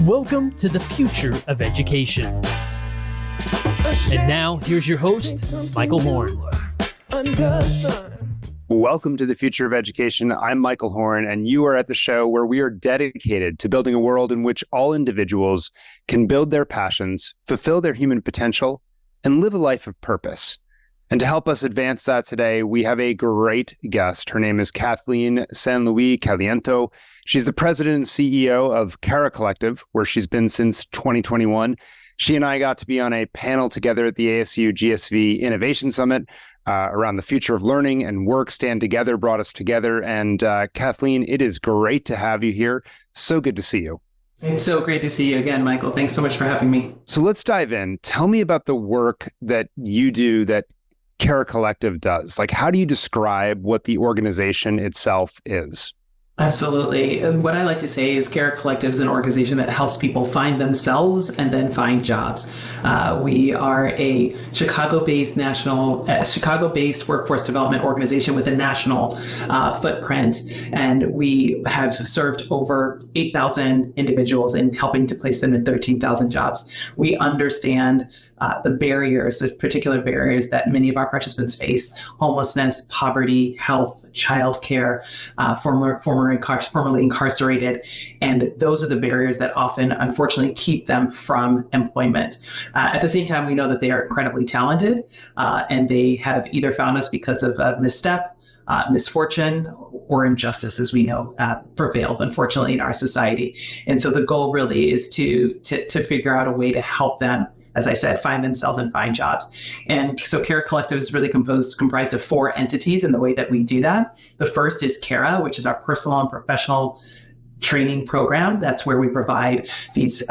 Welcome to the future of education. And now, here's your host, Michael Horn. Welcome to the future of education. I'm Michael Horn, and you are at the show where we are dedicated to building a world in which all individuals can build their passions, fulfill their human potential, and live a life of purpose. And to help us advance that today, we have a great guest. Her name is Kathleen San Luis Caliento. She's the president and CEO of Cara Collective, where she's been since 2021. She and I got to be on a panel together at the ASU GSV Innovation Summit around the future of learning and work. Stand Together brought us together. And Kathleen, it is great to have you here. So good to see you. It's so great to see you again, Michael. Thanks so much for having me. So let's dive in. Tell me about the work that you do that Cara Collective does. Like, how do you describe what the organization itself is? Absolutely. What I like to say is Cara Collective is an organization that helps people find themselves and then find jobs. We are a Chicago-based workforce development organization with a national footprint, and we have served over 8,000 individuals in helping to place them in 13,000 jobs. We understand the barriers, the particular barriers that many of our participants face: homelessness, poverty, health, childcare, formerly incarcerated. And those are the barriers that often, unfortunately, keep them from employment. At the same time, we know that they are incredibly talented, and they have either found us because of a misstep, misfortune, or injustice, as we know, prevails, unfortunately, in our society. And so the goal really is to figure out a way to help them, as I said, find themselves and find jobs. And so Cara Collective is really comprised of 4 entities in the way that we do that. The first is Cara, which is our personal and professional training program. That's where we provide these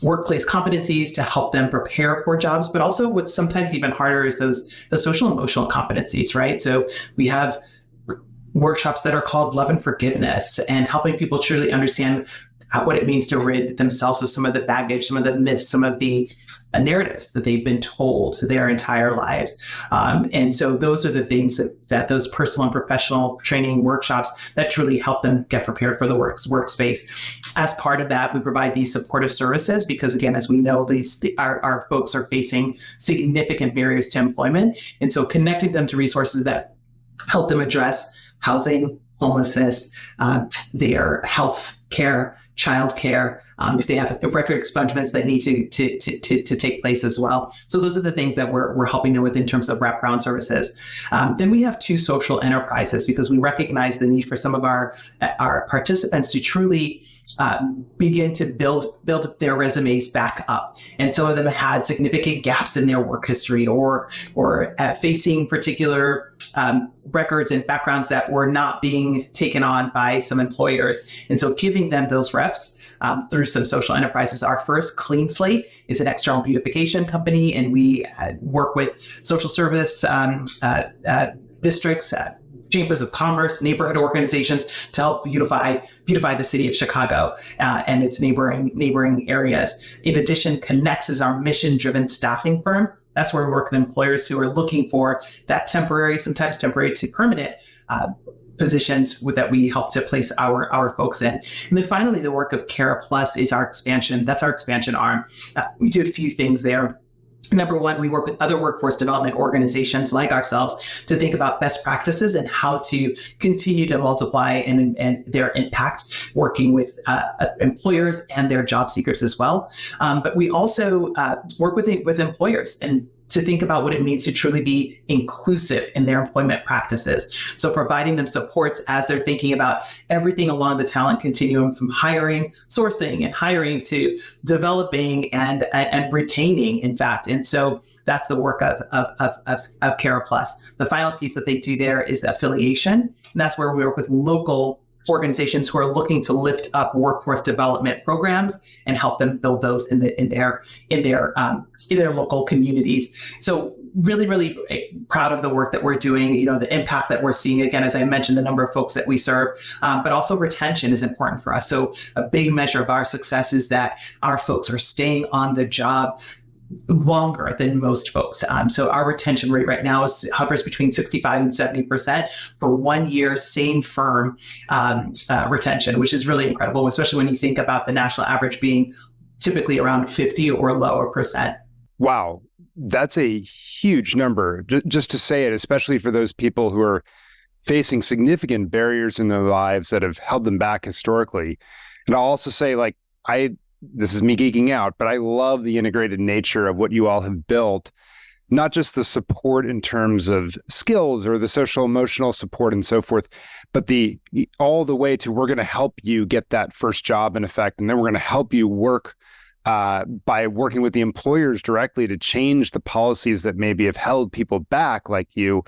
workplace competencies to help them prepare for jobs, but also what's sometimes even harder is the social emotional competencies, right? So we have workshops that are called Love and Forgiveness, and helping people truly understand what it means to rid themselves of some of the baggage, some of the myths, some of the narratives that they've been told their entire lives. And so those are the things that those personal and professional training workshops that truly help them get prepared for the workspace. As part of that, we provide these supportive services because, again, as we know, our folks are facing significant barriers to employment. And so connecting them to resources that help them address housing, homelessness, their health care, child care, if they have record expungements that need to take place as well. So those are the things that we're helping them with in terms of wraparound services. Then we have 2 social enterprises because we recognize the need for some of our participants to truly begin to build their resumes back up. And some of them had significant gaps in their work history or facing particular records and backgrounds that were not being taken on by some employers. And so giving them those reps through some social enterprises. Our first, Clean Slate, is an external beautification company, and we work with social service districts, chambers of commerce, neighborhood organizations to help beautify the city of Chicago and its neighboring areas. In addition, Connects is our mission-driven staffing firm. That's where we work with employers who are looking for that temporary, sometimes temporary to permanent positions that we help to place our folks in. And then finally, the work of Cara Plus is our expansion. That's our expansion arm. We do a few things there. Number one, we work with other workforce development organizations like ourselves to think about best practices and how to continue to multiply and their impact, working with employers and their job seekers as well. But we also work with employers and to think about what it means to truly be inclusive in their employment practices. So providing them supports as they're thinking about everything along the talent continuum, from hiring, sourcing and hiring to developing and retaining, in fact. And so that's the work of Cara Plus. The final piece that they do there is affiliation. And that's where we work with local organizations who are looking to lift up workforce development programs and help them build those in their local communities. So really, really proud of the work that we're doing, the impact that we're seeing. Again, as I mentioned, the number of folks that we serve, but also retention is important for us. So a big measure of our success is that our folks are staying on the job longer than most folks. So our retention rate right now hovers between 65 and 70% for 1 year, same firm retention, which is really incredible, especially when you think about the national average being typically around 50 or lower percent. Wow, that's a huge number. Just to say it, especially for those people who are facing significant barriers in their lives that have held them back historically. And I'll also say, like, this is me geeking out, but I love the integrated nature of what you all have built, not just the support in terms of skills or the social emotional support and so forth, but all the way to we're going to help you get that first job in effect. And then we're going to help you work by working with the employers directly to change the policies that maybe have held people back like you,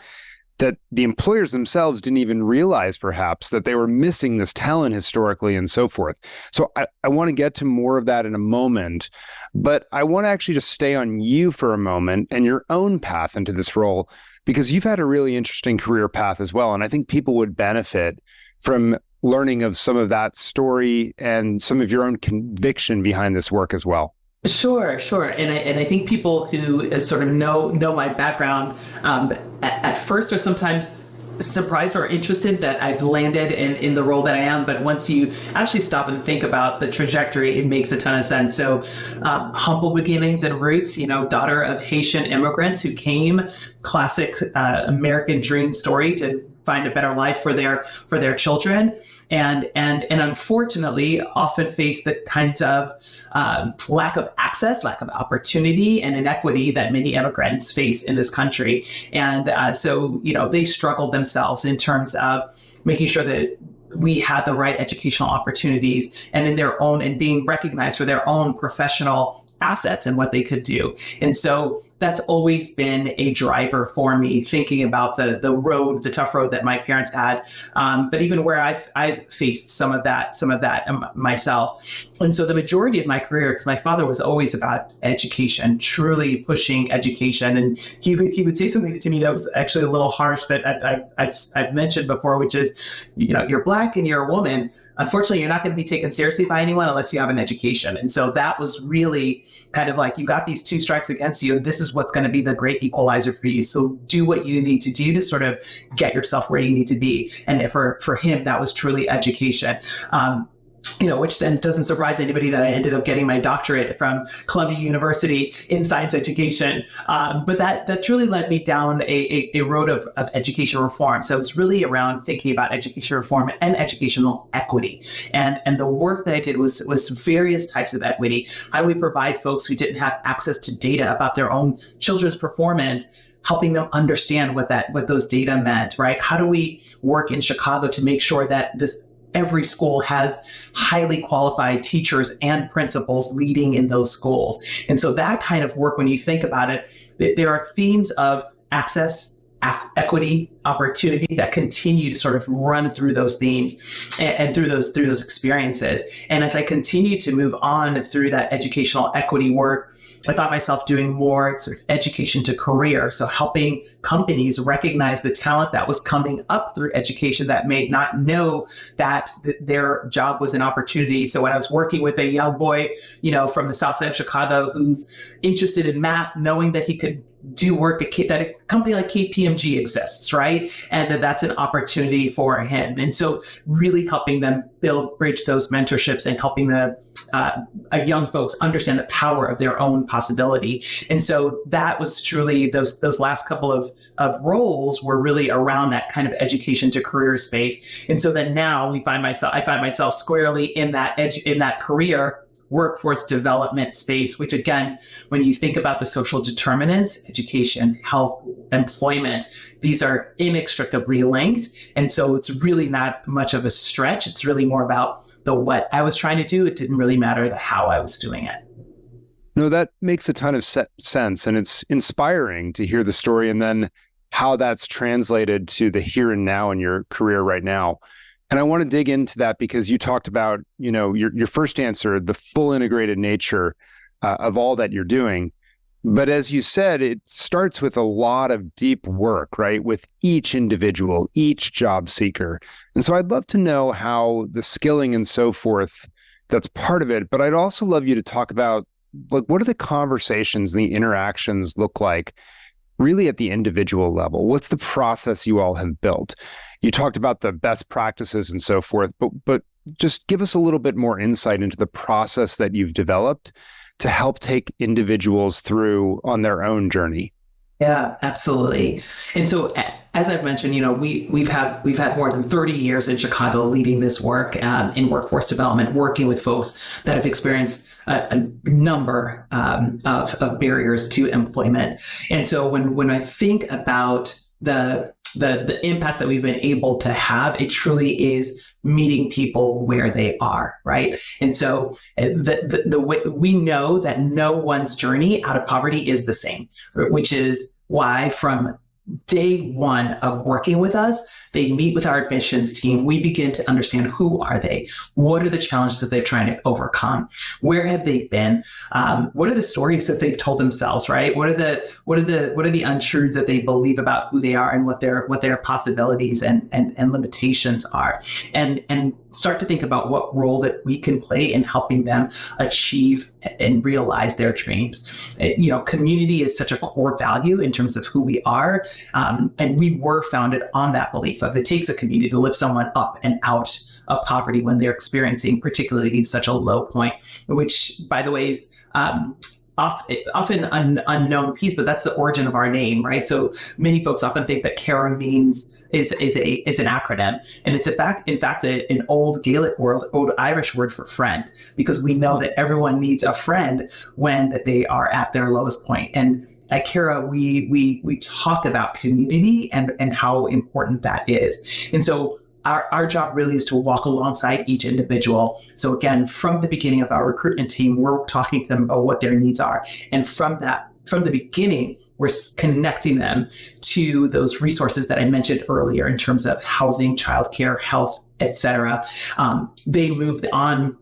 that the employers themselves didn't even realize perhaps that they were missing this talent historically and so forth. So I want to get to more of that in a moment, but I want to actually just stay on you for a moment and your own path into this role, because you've had a really interesting career path as well. And I think people would benefit from learning of some of that story and some of your own conviction behind this work as well. Sure. And I think people who sort of know my background at first are sometimes surprised or interested that I've landed in the role that I am. But once you actually stop and think about the trajectory, it makes a ton of sense. So humble beginnings and roots, daughter of Haitian immigrants who came, classic American dream story to find a better life for their children. And unfortunately often face the kinds of lack of access, lack of opportunity, and inequity that many immigrants face in this country. And so they struggled themselves in terms of making sure that we had the right educational opportunities and being recognized for their own professional assets and what they could do. And so that's always been a driver for me, thinking about the tough road that my parents had, but even where I've faced some of that myself. And so the majority of my career, because my father was always about education, truly pushing education, and he would say something to me that was actually a little harsh that I've mentioned before, which is, you're Black and you're a woman. Unfortunately, you're not going to be taken seriously by anyone unless you have an education. And so that was really kind of like, you got these two strikes against you, and this is what's going to be the great equalizer for you. So do what you need to do to sort of get yourself where you need to be. And for him, that was truly education. Which then doesn't surprise anybody that I ended up getting my doctorate from Columbia University in science education. But that truly led me down a road of education reform. So it was really around thinking about education reform and educational equity. And the work that I did was various types of equity. How do we provide folks who didn't have access to data about their own children's performance, helping them understand what those data meant, right? How do we work in Chicago to make sure that every school has highly qualified teachers and principals leading in those schools? And so that kind of work, when you think about it, there are themes of access, equity, opportunity that continue to sort of run through those themes and through those experiences. And as I continue to move on through that educational equity work, I thought myself doing more sort of education to career. So helping companies recognize the talent that was coming up through education that may not know that their job was an opportunity. So when I was working with a young boy, from the South Side of Chicago who's interested in math, knowing that he could do work that a company like KPMG exists, right? And that's an opportunity for him. And so really helping them bridge those mentorships and helping the young folks understand the power of their own possibility. And so that was truly those last couple of roles were really around that kind of education to career space. And so then now I find myself squarely in that career workforce development space, which again, when you think about the social determinants, education, health, employment, these are inextricably linked. And so it's really not much of a stretch. It's really more about the what I was trying to do. It didn't really matter the how I was doing it. No, that makes a ton of sense. And it's inspiring to hear the story and then how that's translated to the here and now in your career right now. And I want to dig into that because you talked about, your first answer, the full integrated nature of all that you're doing. But as you said, it starts with a lot of deep work, right? With each individual, each job seeker. And so I'd love to know how the skilling and so forth, that's part of it. But I'd also love you to talk about what do the conversations and the interactions look like really at the individual level? What's the process you all have built? You talked about the best practices and so forth, but just give us a little bit more insight into the process that you've developed to help take individuals through on their own journey. Yeah, absolutely. And so, as I've mentioned, we've had more than 30 years in Chicago leading this work in workforce development, working with folks that have experienced a number of barriers to employment. And so, when I think about the impact that we've been able to have, it truly is meeting people where they are, right? And so the way we know that no one's journey out of poverty is the same, which is why from day one of working with us, they meet with our admissions team. We begin to understand, who are they? What are the challenges that they're trying to overcome? Where have they been? What are the stories that they've told themselves, right? What are the untruths that they believe about who they are and what their possibilities and limitations are? And start to think about what role that we can play in helping them achieve and realize their dreams. Community is such a core value in terms of who we are. And we were founded on that belief of it takes a community to lift someone up and out of poverty when they're experiencing particularly such a low point, which, by the way, is often an unknown piece, but that's the origin of our name, right? So many folks often think that CARA is an acronym, and it's in fact an old Gaelic old Irish word for friend, because we know that everyone needs a friend when they are at their lowest point. And at CARA, we talk about community and how important that is. And so our job really is to walk alongside each individual. So again, from the beginning of our recruitment team, we're talking to them about what their needs are. And from the beginning, we're connecting them to those resources that I mentioned earlier in terms of housing, childcare, health, et cetera. They moved on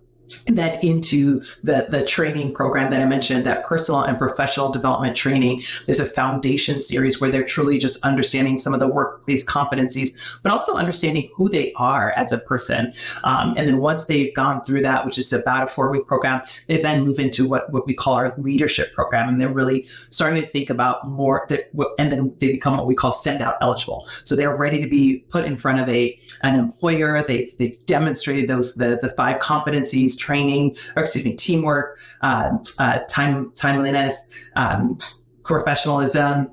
then into the training program that I mentioned, that personal and professional development training. There's a foundation series where they're truly just understanding some of the workplace competencies, but also understanding who they are as a person. And then once they've gone through that, which is about a 4-week program, they then move into what we call our leadership program. And they're really starting to think about more, and then they become what we call send out eligible. So they're ready to be put in front of an employer. They've demonstrated the 5 competencies: teamwork, timeliness, professionalism,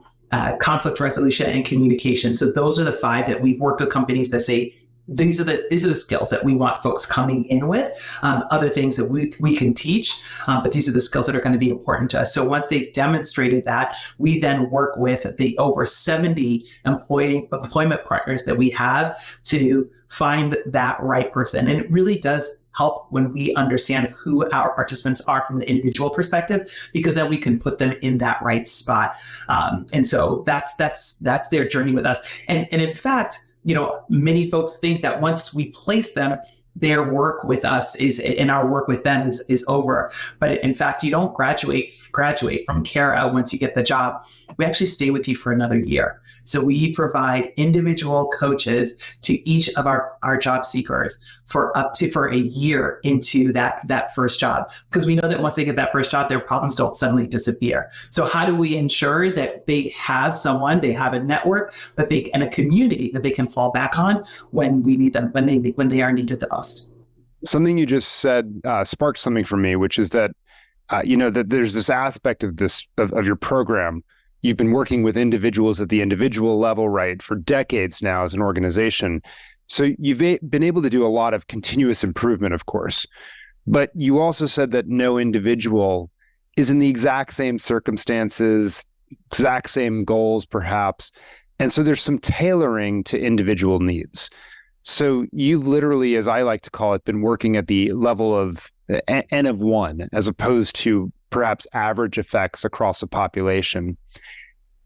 conflict resolution, and communication. So those are the 5 that we've worked with companies that say, these are the skills that we want folks coming in with. Other things that we can teach, but these are the skills that are going to be important to us. So once they've demonstrated that, we then work with the over 70 employment partners that we have to find that right person. And it really does help when we understand who our participants are from the individual perspective, because then we can put them in that right spot. And so that's their journey with us. And in fact, many folks think that once we place them, their work with us and our work with them is over. But in fact, you don't graduate from CARA once you get the job. We actually stay with you for another year. So we provide individual coaches to each of our job seekers for a year into that first job, because we know that once they get that first job, their problems don't suddenly disappear. So how do we ensure that they have they have a network and a community that they can fall back on when we need them, when they are needed the most? Something you just said sparked something for me, which is that that there's this aspect of of your program. You've been working with individuals at the individual level, right, for decades now as an organization. So you've been able to do a lot of continuous improvement, of course. But you also said that no individual is in the exact same circumstances, exact same goals, perhaps. And so there's some tailoring to individual needs. So you've literally, as I like to call it, been working at the level of N of 1, as opposed to perhaps average effects across a population.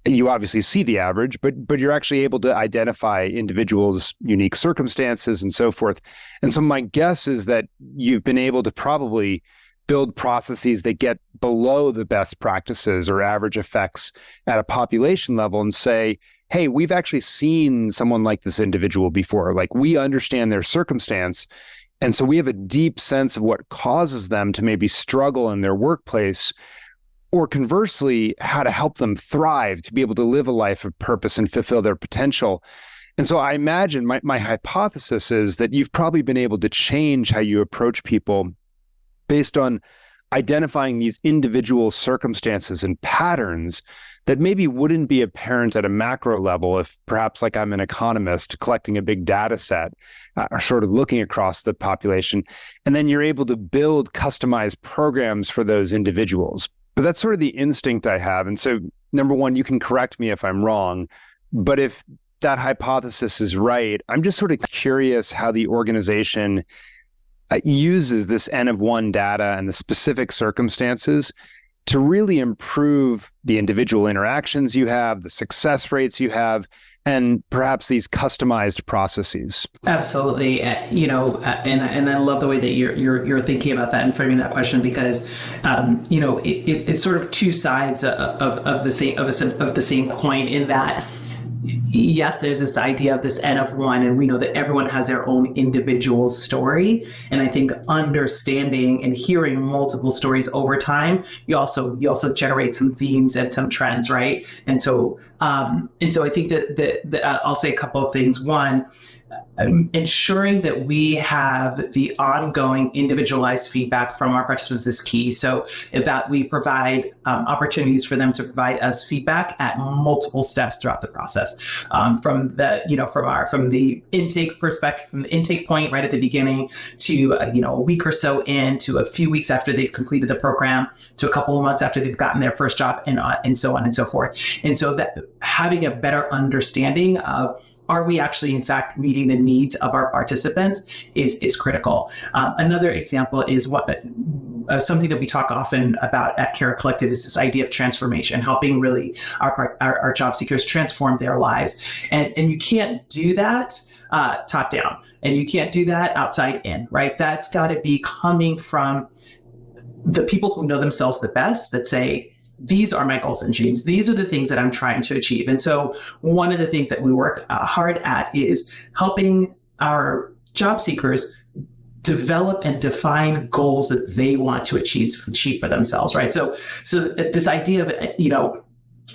You obviously see the average, but you're actually able to identify individuals' unique circumstances and so forth. And so my guess is that you've been able to probably build processes that get below the best practices or average effects at a population level and say, hey, we've actually seen someone like this individual before. Like, we understand their circumstance. And so we have a deep sense of what causes them to maybe struggle in their workplace, or conversely, how to help them thrive, to be able to live a life of purpose and fulfill their potential. And so I imagine my hypothesis is that you've probably been able to change how you approach people based on identifying these individual circumstances and patterns that maybe wouldn't be apparent at a macro level if perhaps like I'm an economist collecting a big data set or sort of looking across the population. And then you're able to build customized programs for those individuals. But that's sort of the instinct I have. And so, number one, you can correct me if I'm wrong, but if that hypothesis is right, I'm just sort of curious how the organization uses this N of one data and the specific circumstances to really improve the individual interactions you have, the success rates you have, and perhaps these customized processes. Absolutely, and I love the way that you're thinking about that and framing that question, because it's sort of two sides of the same coin, in that yes, there's this idea of this N of one, and we know that everyone has their own individual story. And I think understanding and hearing multiple stories over time, you also generate some themes and some trends, right? And so I think that I'll say a couple of things. One, ensuring that we have the ongoing individualized feedback from our participants is key. So if that we provide opportunities for them to provide us feedback at multiple steps throughout the process, from the intake perspective, from the intake point right at the beginning to a week or so in, to a few weeks after they've completed the program, to a couple of months after they've gotten their first job, and so on and so forth. And so that having a better understanding of, are we actually, in fact, meeting the needs of our participants is critical. Another example is something that we talk often about at Carat Collective is this idea of transformation, helping really our job seekers transform their lives. And you can't do that top down, and you can't do that outside in, right? That's got to be coming from the people who know themselves the best, that say, these are my goals and dreams. These are the things that I'm trying to achieve. And so one of the things that we work hard at is helping our job seekers develop and define goals that they want to achieve for themselves, right? So this idea of,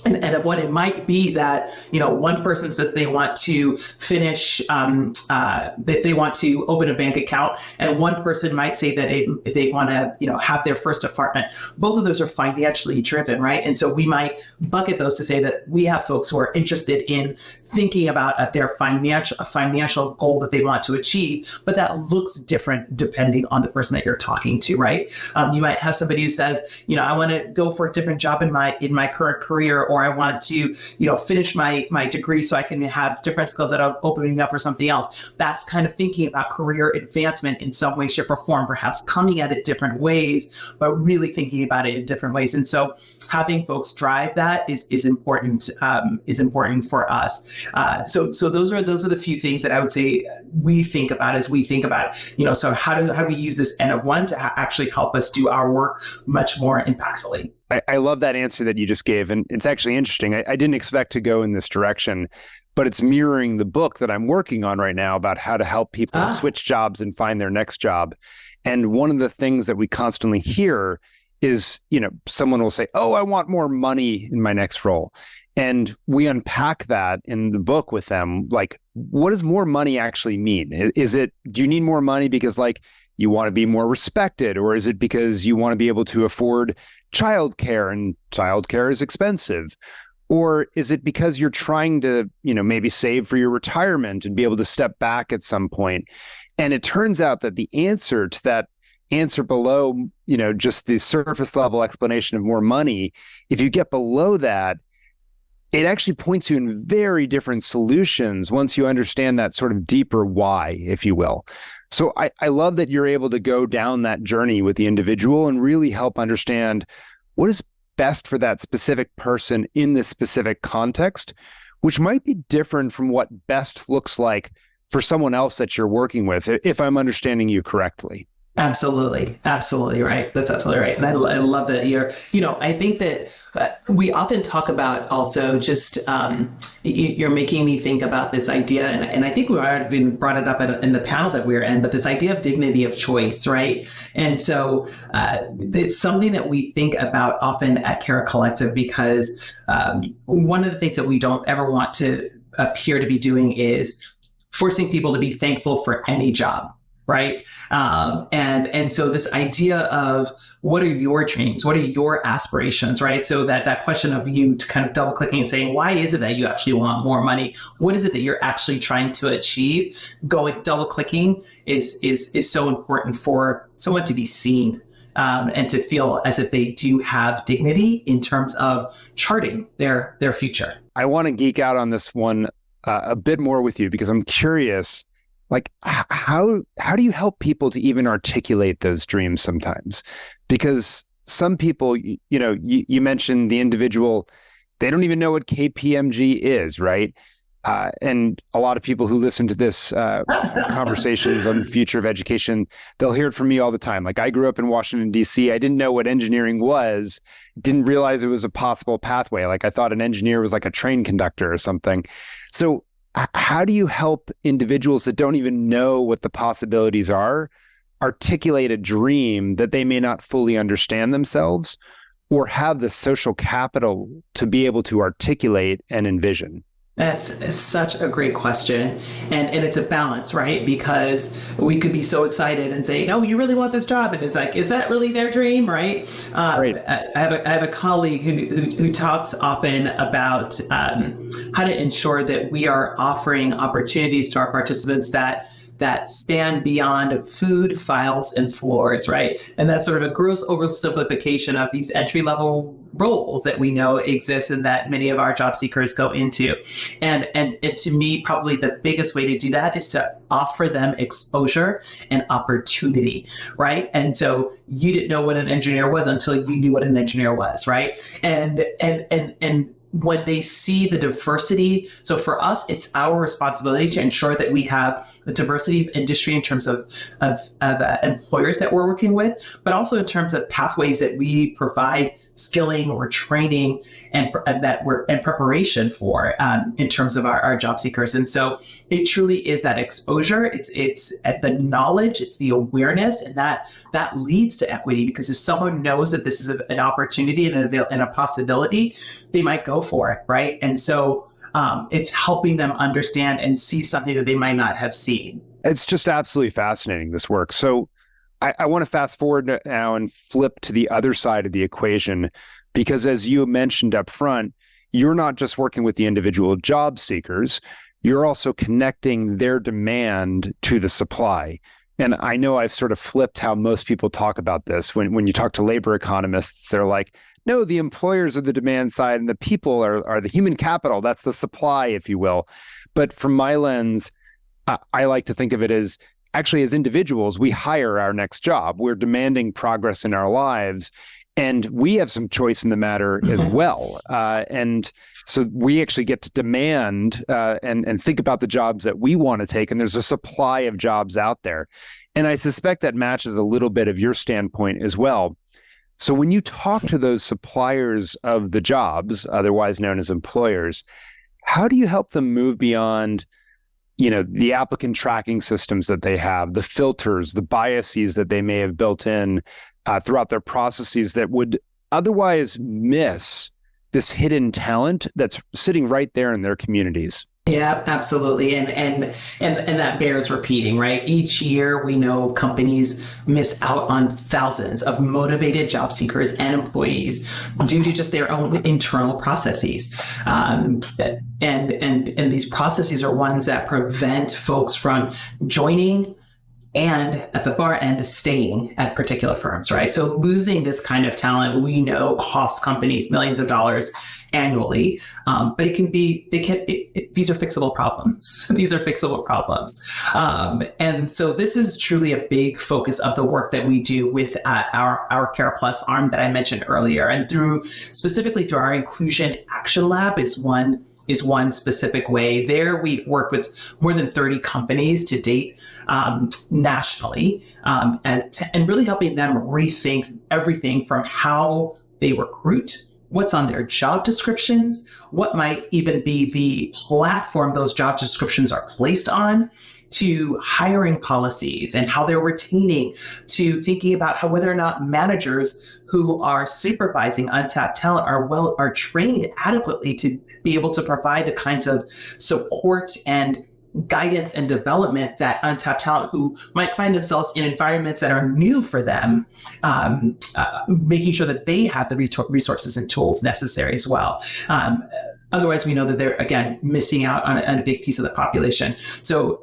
and of what it might be that, one person says they want to finish, that they want to open a bank account, and one person might say that they want to, have their first apartment. Both of those are financially driven, right? And so we might bucket those to say that we have folks who are interested in thinking about their financial goal that they want to achieve, but that looks different depending on the person that you're talking to, right? You might have somebody who says, I want to go for a different job in my current career, or I want to, finish my degree so I can have different skills that are opening up for something else. That's kind of thinking about career advancement in some way, shape, or form, perhaps coming at it different ways, but really thinking about it in different ways. And so having folks drive that is important for us. So those are the few things that I would say we think about as we think about, so how do we use this N of one to actually help us do our work much more impactfully? I love that answer that you just gave. And it's actually interesting. I didn't expect to go in this direction, but it's mirroring the book that I'm working on right now about how to help people switch jobs and find their next job. And one of the things that we constantly hear is, someone will say, oh, I want more money in my next role. And we unpack that in the book with them. Like, what does more money actually mean? Do you need more money because you want to be more respected, or is it because you want to be able to afford childcare, and childcare is expensive? Or is it because you're trying to, maybe save for your retirement and be able to step back at some point? And it turns out that the answer to that answer below, just the surface level explanation of more money, if you get below that, it actually points you in very different solutions once you understand that sort of deeper why, if you will. So I love that you're able to go down that journey with the individual and really help understand what is best for that specific person in this specific context, which might be different from what best looks like for someone else that you're working with, if I'm understanding you correctly. Absolutely. Absolutely right. That's absolutely right. And I love that I think that we often talk about also just, you're making me think about this idea. And I think we might have even brought it up in the panel that we're in, but this idea of dignity of choice, right? And so it's something that we think about often at Cara Collective because one of the things that we don't ever want to appear to be doing is forcing people to be thankful for any job. Right. And so this idea of what are your dreams? What are your aspirations? Right. So that question of you kind of double clicking and saying, why is it that you actually want more money? What is it that you're actually trying to achieve? Double clicking is so important for someone to be seen. And to feel as if they do have dignity in terms of charting their future. I want to geek out on this one a bit more with you because I'm curious. Like, how do you help people to even articulate those dreams sometimes? Because some people, you mentioned the individual, they don't even know what KPMG is, right? And a lot of people who listen to this conversations on the future of education, they'll hear it from me all the time. Like, I grew up in Washington, D.C. I didn't know what engineering was, didn't realize it was a possible pathway. Like, I thought an engineer was like a train conductor or something. So how do you help individuals that don't even know what the possibilities are articulate a dream that they may not fully understand themselves or have the social capital to be able to articulate and envision? That's such a great question. And it's a balance, right? Because we could be so excited and say, oh, you really want this job? And it's like, is that really their dream, right? Right. I have a colleague who talks often about how to ensure that we are offering opportunities to our participants that span beyond food, files, and floors, right? And that's sort of a gross oversimplification of these entry-level roles that we know exist and that many of our job seekers go into. And to me, probably the biggest way to do that is to offer them exposure and opportunity, right? And so you didn't know what an engineer was until you knew what an engineer was, right? And when they see the diversity, so for us, it's our responsibility to ensure that we have the diversity of industry in terms of employers that we're working with, but also in terms of pathways that we provide skilling or training and preparation for in terms of our job seekers. And so it truly is that exposure. It's at the knowledge, it's the awareness, and that leads to equity. Because if someone knows that this is an opportunity and a possibility, they might go for it, right? And so it's helping them understand and see something that they might not have seen. It's just absolutely fascinating, this work. So I want to fast forward now and flip to the other side of the equation, because as you mentioned up front, you're not just working with the individual job seekers, you're also connecting their demand to the supply. And I know I've sort of flipped how most people talk about this. When you talk to labor economists, they're like, no, the employers are the demand side and the people are the human capital. That's the supply, if you will. But from my lens, I like to think of it as actually as individuals, we hire our next job. We're demanding progress in our lives, and we have some choice in the matter as well. And so we actually get to demand and think about the jobs that we want to take. And there's a supply of jobs out there. And I suspect that matches a little bit of your standpoint as well. So when you talk to those suppliers of the jobs, otherwise known as employers, how do you help them move beyond, the applicant tracking systems that they have, the filters, the biases that they may have built in throughout their processes that would otherwise miss this hidden talent that's sitting right there in their communities? Yeah, absolutely. And that bears repeating, right? Each year, we know companies miss out on thousands of motivated job seekers and employees due to just their own internal processes. And these processes are ones that prevent folks from joining and at the far end, staying at particular firms, right? So losing this kind of talent, we know, costs companies millions of dollars annually, but these are fixable problems. These are fixable problems. And so this is truly a big focus of the work that we do with our Cara Plus arm that I mentioned earlier. And specifically through our Inclusion Action Lab is one is one specific way. There, we've worked with more than 30 companies to date nationally, and really helping them rethink everything from how they recruit, what's on their job descriptions, what might even be the platform those job descriptions are placed on, to hiring policies and how they're retaining, to thinking about how whether or not managers who are supervising untapped talent are trained adequately to be able to provide the kinds of support and guidance and development that untapped talent who might find themselves in environments that are new for them, making sure that they have the resources and tools necessary as well. Otherwise, we know that they're, again, missing out on a big piece of the population. So,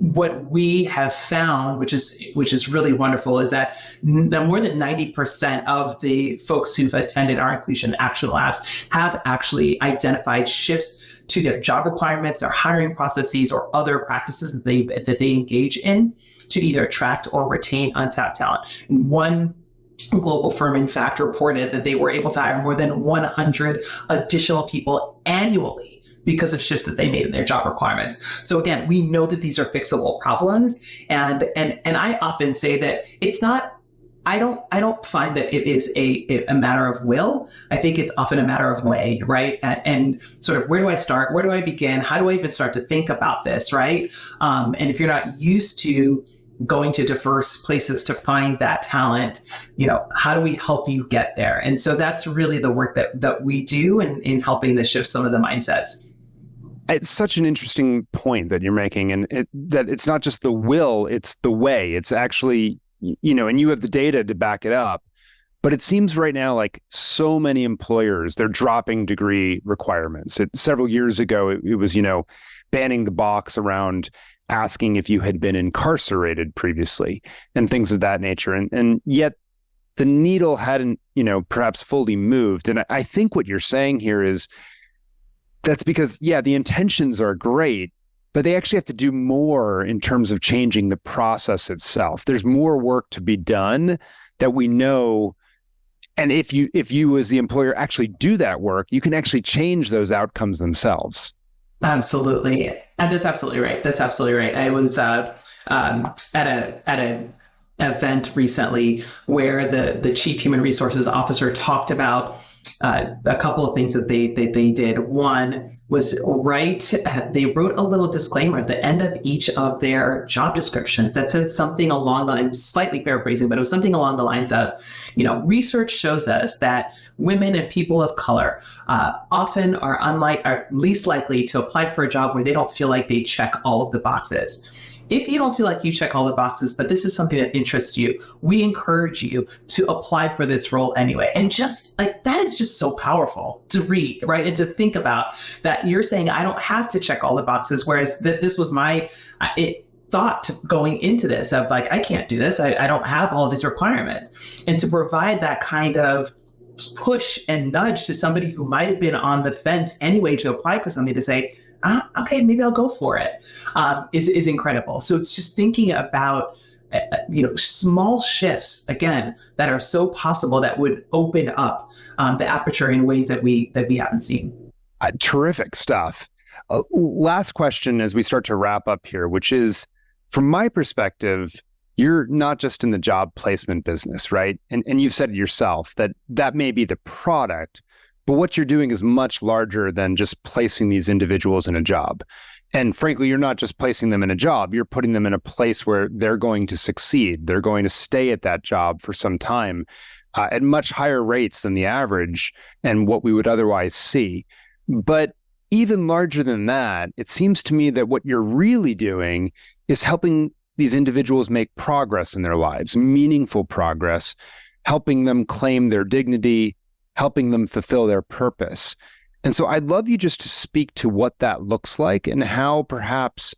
what we have found, which is really wonderful, is that more than 90% of the folks who've attended our Inclusion Action Labs have actually identified shifts to their job requirements, their hiring processes, or other practices that they engage in to either attract or retain untapped talent. One global firm, in fact, reported that they were able to hire more than 100 additional people annually because of shifts that they made in their job requirements. So again, we know that these are fixable problems, and I often say that it's not. I don't find that it is a matter of will. I think it's often a matter of way, right? And sort of, where do I start? Where do I begin? How do I even start to think about this, right? And if you're not used to going to diverse places to find that talent, how do we help you get there? And so that's really the work that we do in helping to shift some of the mindsets. It's such an interesting point that you're making, and that it's not just the will, it's the way. It's actually, and you have the data to back it up. But it seems right now like so many employers, they're dropping degree requirements. Several years ago, it was, banning the box around asking if you had been incarcerated previously and things of that nature. And yet the needle hadn't, perhaps fully moved. And I think what you're saying here is that's because, the intentions are great, but they actually have to do more in terms of changing the process itself. There's more work to be done that we know. And if you as the employer actually do that work, you can actually change those outcomes themselves. Absolutely. And that's absolutely right. That's absolutely right. I was at an event recently where the chief human resources officer talked about a couple of things that they did. One was they wrote a little disclaimer at the end of each of their job descriptions that said something along the lines, slightly paraphrasing, but it was something along the lines of, research shows us that women and people of color often are least likely to apply for a job where they don't feel like they check all of the boxes. If you don't feel like you check all the boxes, but this is something that interests you, we encourage you to apply for this role anyway. And just like that is just so powerful to read, right? And to think about that you're saying, I don't have to check all the boxes, whereas this was my thought going into this of like, I can't do this. I don't have all of these requirements. And to provide that kind of push and nudge to somebody who might have been on the fence anyway to apply for something to say, okay, maybe I'll go for it, is incredible. So it's just thinking about, small shifts, again, that are so possible that would open up the aperture in ways that we haven't seen. Terrific stuff. Last question as we start to wrap up here, which is, from my perspective, you're not just in the job placement business, right? And you've said it yourself that may be the product, but what you're doing is much larger than just placing these individuals in a job. And frankly, you're not just placing them in a job, you're putting them in a place where they're going to succeed. They're going to stay at that job for some time at much higher rates than the average and what we would otherwise see. But even larger than that, it seems to me that what you're really doing is helping these individuals make progress in their lives, meaningful progress, helping them claim their dignity, helping them fulfill their purpose. And so I'd love you just to speak to what that looks like and how perhaps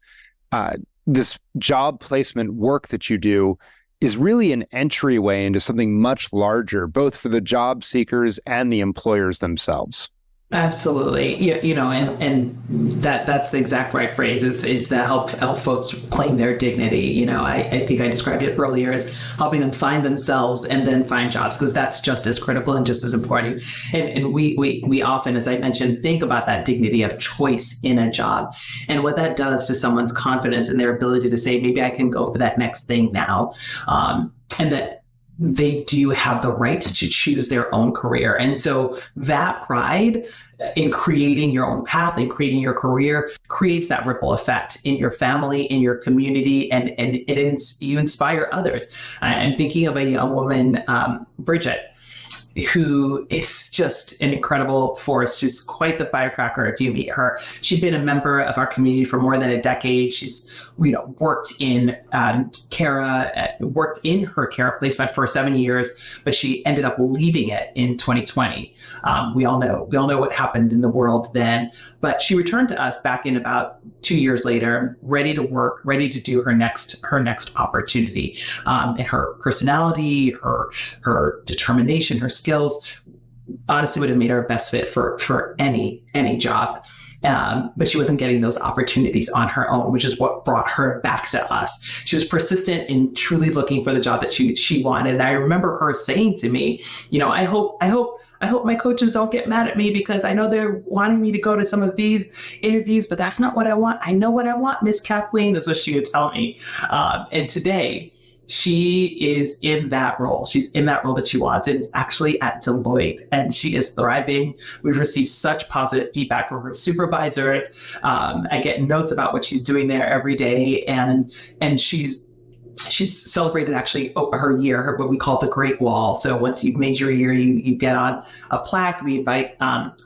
this job placement work that you do is really an entryway into something much larger, both for the job seekers and the employers themselves. Absolutely. And that's the exact right phrase is to help folks claim their dignity. I think I described it earlier as helping them find themselves and then find jobs, because that's just as critical and just as important. And we often, as I mentioned, think about that dignity of choice in a job and what that does to someone's confidence and their ability to say, maybe I can go for that next thing now. And that they do have the right to choose their own career. And so that pride in creating your own path and creating your career creates that ripple effect in your family, in your community, and you inspire others. I'm thinking of a young woman, Bridget, who is just an incredible force. She's quite the firecracker if you meet her. She'd been a member of our community for more than a decade. She's worked in worked in her Carat placement for 7 years, but she ended up leaving it in 2020. We all know what happened in the world then, but she returned to us back in about 2 years later, ready to work, ready to do her next opportunity. And her personality, her determination, her skills, honestly would have made her a best fit for any job. But she wasn't getting those opportunities on her own, which is what brought her back to us. She was persistent in truly looking for the job that she wanted. And I remember her saying to me, I hope my coaches don't get mad at me, because I know they're wanting me to go to some of these interviews, but that's not what I want. I know what I want, Miss Kathleen, is what she would tell me. And today, she is in that role. She's in that role that she wants. It's actually at Deloitte, and she is thriving. We've received such positive feedback from her supervisors. I get notes about what she's doing there every day, and she's celebrated actually her year, what we call the Great Wall. So once you've made your year, you get on a plaque. We invite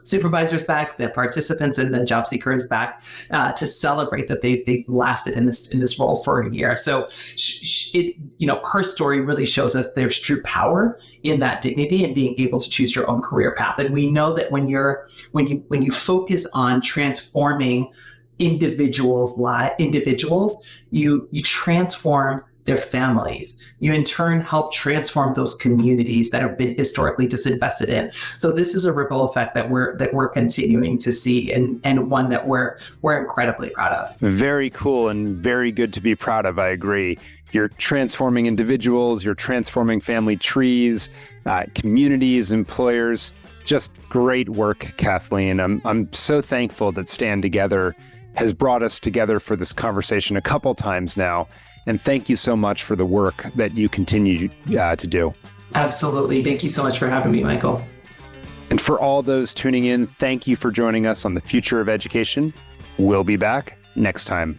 supervisors back, the participants and the job seekers back to celebrate that they've lasted in this role for a year. So her story really shows us there's true power in that dignity and being able to choose your own career path. And we know that when you focus on transforming individuals, you transform their families. You in turn help transform those communities that have been historically disinvested in. So this is a ripple effect that we're continuing to see, and one that we're incredibly proud of. Very cool and very good to be proud of. I agree. You're transforming individuals, you're transforming family trees, communities, employers. Just great work, Kathleen. I'm so thankful that Stand Together has brought us together for this conversation a couple times now. And thank you so much for the work that you continue to do. Absolutely. Thank you so much for having me, Michael. And for all those tuning in, thank you for joining us on The Future of Education. We'll be back next time.